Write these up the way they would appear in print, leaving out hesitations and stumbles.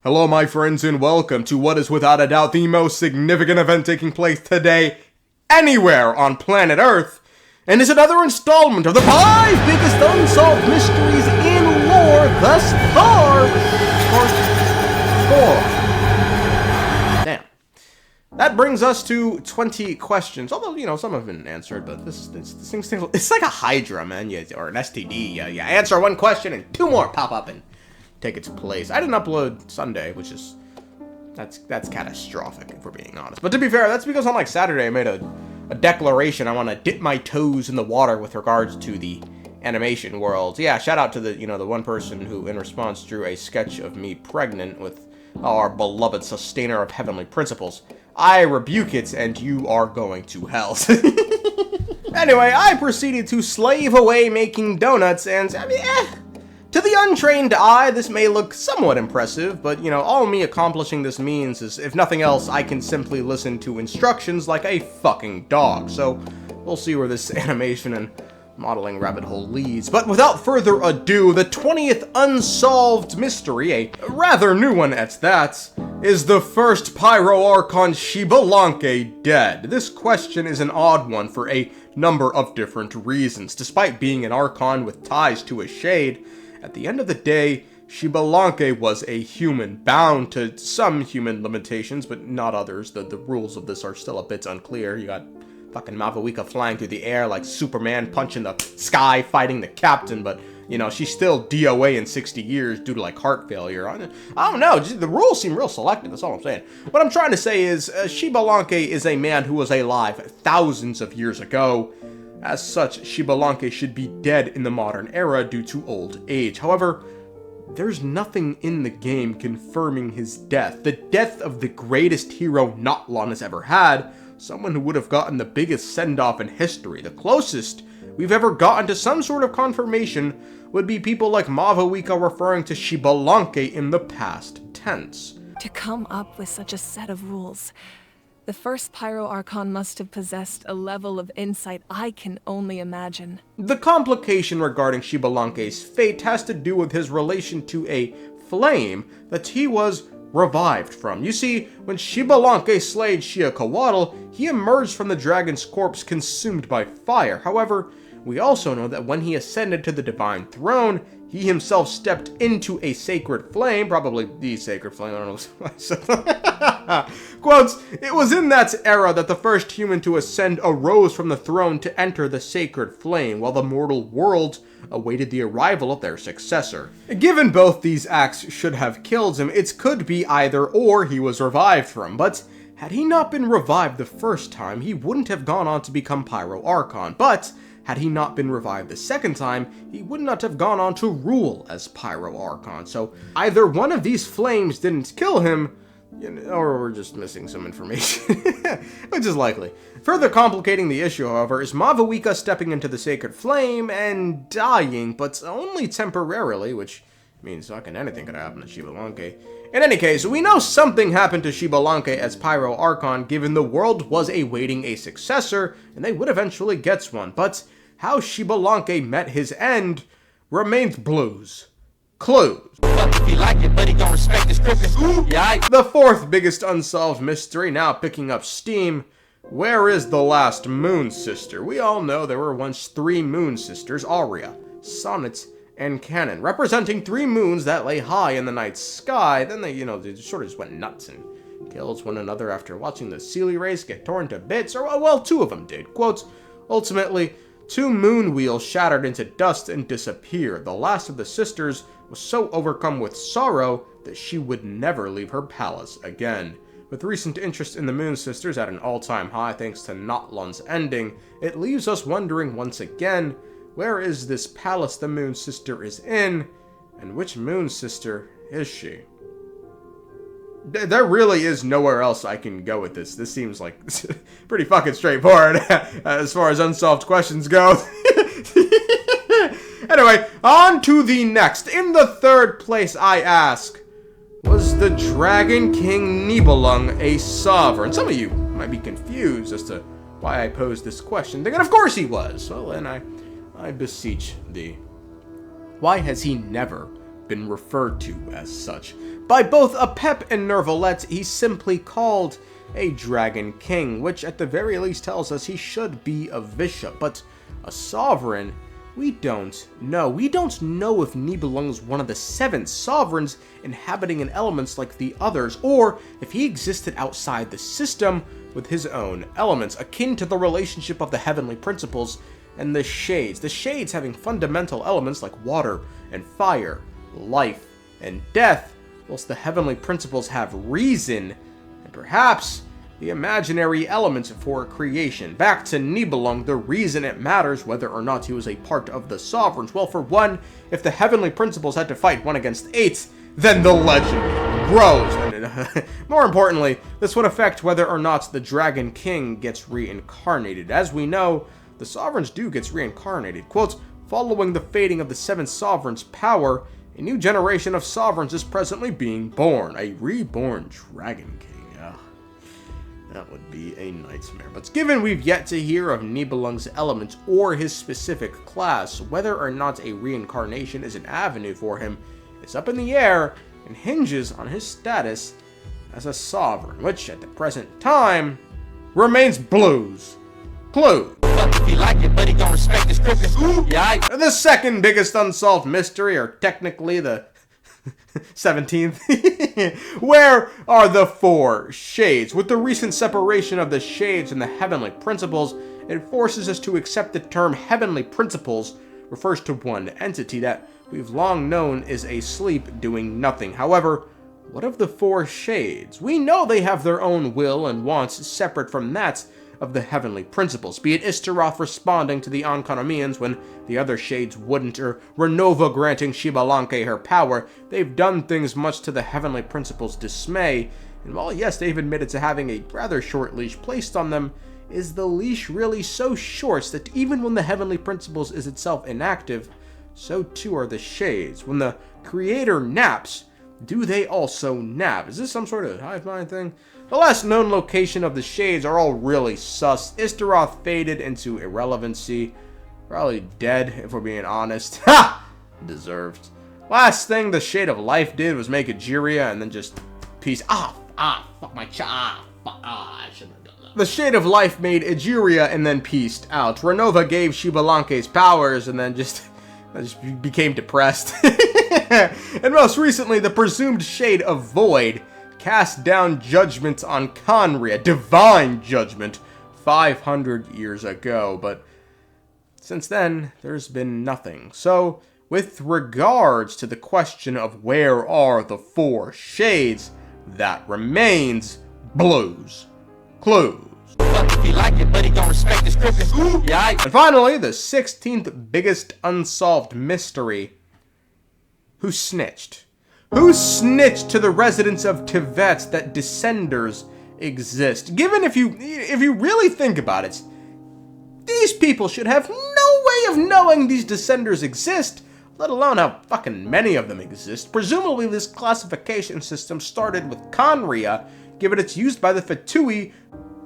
Hello my friends and welcome to what is without a doubt the most significant event taking place today anywhere on planet Earth, and is another installment of the 5 Biggest Unsolved Mysteries in lore thus far, part 4. Damn. That brings us to 20 questions, although, you know, some have been answered, but this thing's it's like a Hydra, man, or an STD. You answer one question and 2 more pop up and take its place. I didn't upload Sunday, which is that's catastrophic if we're being honest. But to be fair, that's because on like Saturday I made a declaration. I want to dip my toes in the water with regards to the animation world. Yeah, shout out to the the one person who in response drew a sketch of me pregnant with our beloved sustainer of heavenly principles. I rebuke it, and you are going to hell. Anyway, I proceeded to slave away making donuts, and I mean, to the untrained eye, this may look somewhat impressive, but, you know, all me accomplishing this means is, if nothing else, I can simply listen to instructions like a fucking dog. So, we'll see where this animation and modeling rabbit hole leads. But without further ado, the 20th unsolved mystery, a rather new one at that, is the first pyro archon Xbalanque Dead. This question is an odd one for a number of different reasons. Despite being an archon with ties to a shade, at the end of the day, Xbalanque was a human, bound to some human limitations, but not others. The rules of this are still a bit unclear. You got fucking mavuika flying through the air like Superman punching the sky, fighting the captain, but, you know, she's still DOA in 60 years due to, like, heart failure. I don't know, the rules seem real selective, that's all I'm saying. What I'm trying to say is, Xbalanque is a man who was alive thousands of years ago. As such, Xbalanque should be dead in the modern era due to old age. However, there's nothing in the game confirming his death. The death of the greatest hero natlan has ever had, someone who would have gotten the biggest send-off in history. The closest we've ever gotten to some sort of confirmation would be people like mavuika referring to Xbalanque in the past tense. To come up with such a set of rules, the first Pyro Archon must have possessed a level of insight I can only imagine. The complication regarding Xbalanque's fate has to do with his relation to a flame that he was revived from. You see, when Xbalanque slayed Xiacoatl, he emerged from the dragon's corpse consumed by fire. However, we also know that when he ascended to the divine throne, he himself stepped into a sacred flame, probably the sacred flame, I don't know what I said. Quotes, it was in that era that the first human to ascend arose from the throne to enter the sacred flame, while the mortal world awaited the arrival of their successor. Given both these acts should have killed him, it could be either or he was revived from, but had he not been revived the first time, he wouldn't have gone on to become Pyro Archon, but had he not been revived the second time, he would not have gone on to rule as Pyro Archon. So either one of these flames didn't kill him, or we're just missing some information, which is likely. Further complicating the issue, however, is mavuika stepping into the sacred flame and dying, but only temporarily, which means fucking anything could happen to Xbalanque. In any case, we know something happened to Xbalanque as Pyro Archon, given the world was awaiting a successor, and they would eventually get one, but how Xbalanque met his end remains clues. The fourth biggest unsolved mystery, now picking up steam. Where is the last moon sister? We all know there were once 3 moon sisters, Aria, Sonnet, and Canon, representing 3 moons that lay high in the night sky. Then they sort of just went nuts and killed one another after watching the Sealy race get torn to bits, or, well, 2 of them did. Quotes, ultimately, 2 moon wheels shattered into dust and disappeared. The last of the sisters was so overcome with sorrow that she would never leave her palace again. With recent interest in the Moon Sisters at an all-time high thanks to natlan's ending, it leaves us wondering once again, where is this palace the Moon Sister is in, and which Moon Sister is she? There really is nowhere else I can go with this. This seems like pretty fucking straightforward as far as unsolved questions go. Anyway, on to the next. In the third place, I ask, was the Dragon King Nibelung a sovereign? Some of you might be confused as to why I posed this question, thinking, of course he was. Well, then I beseech thee. Why has he never been referred to as such. By both Apep and Nervalette, he's simply called a Dragon King, which at the very least tells us he should be a Visha, but a sovereign, we don't know. We don't know if Nibelung's one of the 7 sovereigns inhabiting an elements like the others, or if he existed outside the system with his own elements, akin to the relationship of the heavenly principles and the shades. The shades having fundamental elements like water and fire, life and death, whilst the heavenly principles have reason and perhaps the imaginary elements for creation. Back to Nibelung, the reason it matters whether or not he was a part of the sovereigns. Well, for one, if the heavenly principles had to fight 1 against 8, then the legend grows. And more importantly, this would affect whether or not the Dragon King gets reincarnated. As we know, the sovereigns do get reincarnated. Quote, following the fading of the 7 sovereigns' power, a new generation of sovereigns is presently being born. A reborn Dragon King. That would be a nightmare. But given we've yet to hear of Nibelung's elements or his specific class, whether or not a reincarnation is an avenue for him is up in the air and hinges on his status as a sovereign, which at the present time remains blues. Clue. The second biggest unsolved mystery, or technically the 17th. Where are the 4 shades? With the recent separation of the shades and the heavenly principles, it forces us to accept the term heavenly principles refers to one entity that we've long known is asleep doing nothing. However, what of the 4 shades? We know they have their own will and wants separate from that of the heavenly principles, be it Istaroth responding to the Ankonomians when the other shades wouldn't, or Renova granting Xbalanque her power. They've done things much to the heavenly principles' dismay, and while yes, they've admitted to having a rather short leash placed on them, is the leash really so short that even when the heavenly principles is itself inactive, so too are the shades? When the creator naps, do they also nap? Is this some sort of hive mind thing? The last known location of the shades are all really sus. Istaroth faded into irrelevancy. Probably dead, if we're being honest. Ha! Deserved. Last thing the Shade of Life did was make Egeria and then just peace. Fuck my I shouldn't have done that. The Shade of Life made Egeria and then peaced out. Renova gave Xbalanque's powers and then just became depressed. And most recently, the presumed Shade of Void cast down judgment on Conria, divine judgment, 500 years ago, but since then, there's been nothing. So, with regards to the question of where are the 4 shades, that remains blues. Clues. And finally, the 16th biggest unsolved mystery. Who snitched? Who snitched to the residents of Tibet that descenders exist? Given if you really think about it, these people should have no way of knowing these descenders exist, let alone how fucking many of them exist. Presumably this classification system started with Conria, given it's used by the Fatui,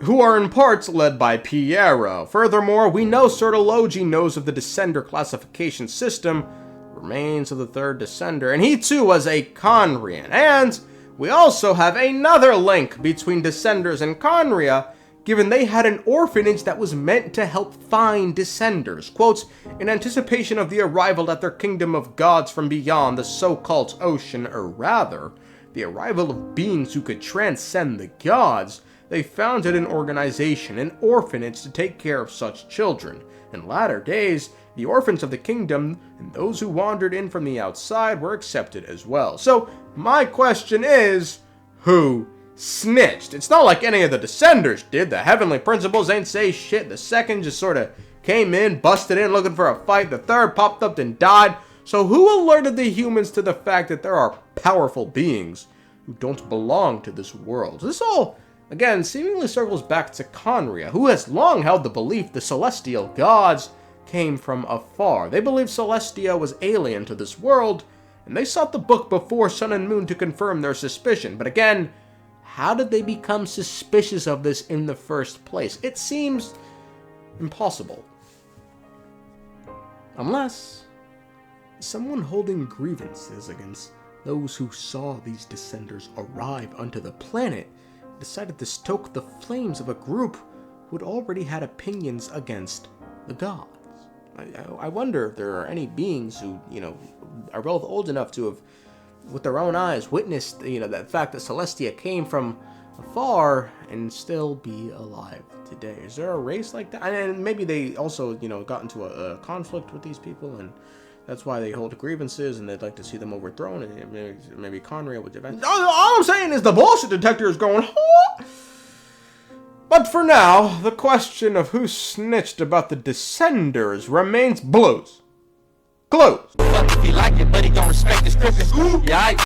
who are in parts led by Pyro. Furthermore, we know Sertology knows of the descender classification system, remains of the 3rd descender, and he too was a Conrian. And we also have another link between descenders and Conria, given they had an orphanage that was meant to help find descenders. Quote, in anticipation of the arrival at their kingdom of gods from beyond the so-called ocean, or rather, the arrival of beings who could transcend the gods, they founded an organization, an orphanage, to take care of such children. In latter days, the orphans of the kingdom and those who wandered in from the outside were accepted as well. So, my question is, who snitched? It's not like any of the descenders did. The heavenly principles ain't say shit. The 2nd just sort of came in, busted in looking for a fight. The 3rd popped up and died. So who alerted the humans to the fact that there are powerful beings who don't belong to this world? This all, again, seemingly circles back to Conria, who has long held the belief the celestial gods came from afar. They believed Celestia was alien to this world, and they sought the book before Sun and Moon to confirm their suspicion. But again, how did they become suspicious of this in the first place? It seems impossible. Unless someone holding grievances against those who saw these descenders arrive onto the planet decided to stoke the flames of a group who had already had opinions against the gods. I wonder if there are any beings who, are both old enough to have, with their own eyes, witnessed, that fact that Celestia came from afar and still be alive today. Is there a race like that? And maybe they also, got into a conflict with these people, and that's why they hold grievances, and they'd like to see them overthrown, and maybe Conrail would defend. All I'm saying is the bullshit detector is going, huh? But for now, the question of who snitched about the Descenders remains closed. Fuck if he like it, but he don't respect the scripting. Yeah,